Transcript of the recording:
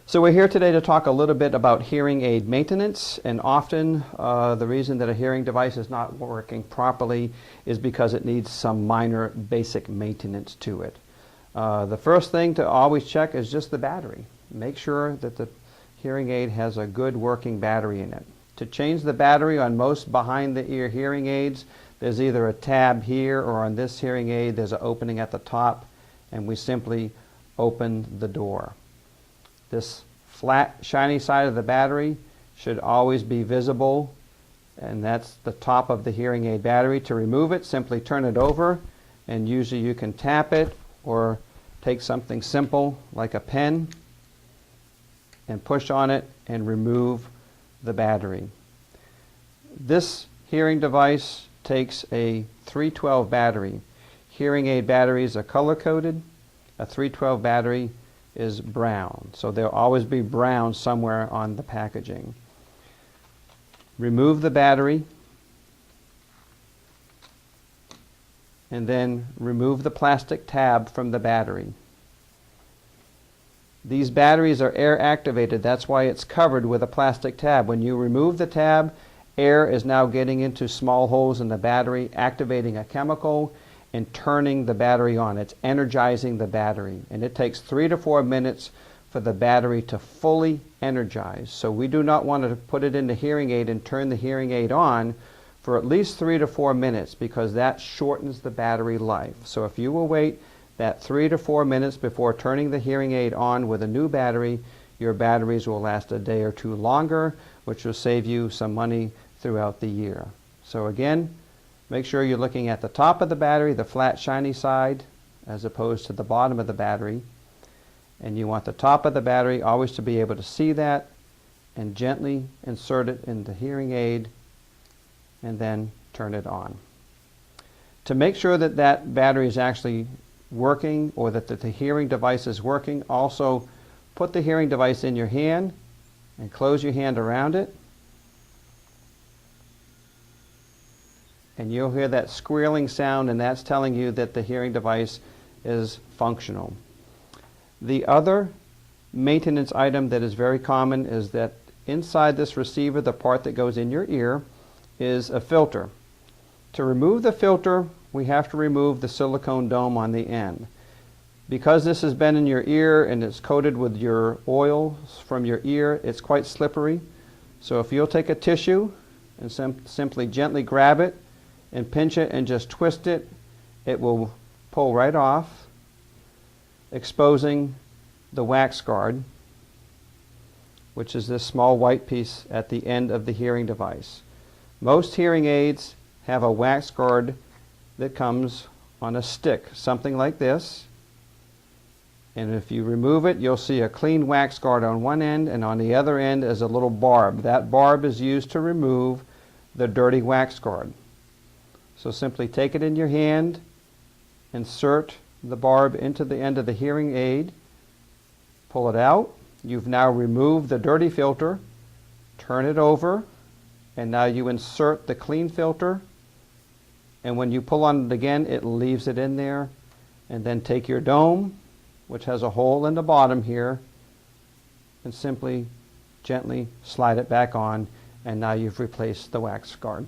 So we're here today to talk a little bit about hearing aid maintenance, and often the reason that a hearing device is not working properly is because it needs some minor basic maintenance to it. The first thing to always check is just the battery. Make sure that the hearing aid has a good working battery in it. To change the battery on most behind the ear hearing aids, there's either a tab here, or on this hearing aid there's an opening at the top, and we simply open the door. This flat, shiny side of the battery should always be visible, and that's the top of the hearing aid battery. To remove it, simply turn it over, and usually you can tap it or take something simple like a pen and push on it and remove the battery. This hearing device takes a 312 battery. Hearing aid batteries are color-coded. A 312 battery is brown, so there'll always be brown somewhere on the packaging. Remove the battery, and then remove the plastic tab from the battery. These batteries are air activated. That's why it's covered with a plastic tab. When you remove the tab, air is now getting into small holes in the battery, activating a chemical and turning the battery on. It's energizing the battery, and it takes 3 to 4 minutes for the battery to fully energize. So we do not want to put it in the hearing aid and turn the hearing aid on for at least 3 to 4 minutes, because that shortens the battery life. So if you will wait that 3 to 4 minutes before turning the hearing aid on with a new battery, your batteries will last a day or two longer, which will save you some money throughout the year. So again, make sure you're looking at the top of the battery, the flat shiny side, as opposed to the bottom of the battery. And you want the top of the battery always to be able to see that, and gently insert it in the hearing aid and then turn it on. To make sure that that battery is actually working, or that the hearing device is working, also put the hearing device in your hand and close your hand around it. And you'll hear that squealing sound, and that's telling you that the hearing device is functional. The other maintenance item that is very common is that inside this receiver, the part that goes in your ear, is a filter. To remove the filter, we have to remove the silicone dome on the end. Because this has been in your ear and it's coated with your oil from your ear, it's quite slippery. So if you'll take a tissue and simply gently grab it and pinch it and just twist it, it will pull right off, exposing the wax guard, which is this small white piece at the end of the hearing device. Most hearing aids have a wax guard that comes on a stick, something like this. And if you remove it, you'll see a clean wax guard on one end, and on the other end is a little barb. That barb is used to remove the dirty wax guard. So simply take it in your hand, insert the barb into the end of the hearing aid, pull it out. You've now removed the dirty filter, turn it over, and now you insert the clean filter, and when you pull on it again, it leaves it in there. And then take your dome, which has a hole in the bottom here, and simply gently slide it back on, and now you've replaced the wax guard.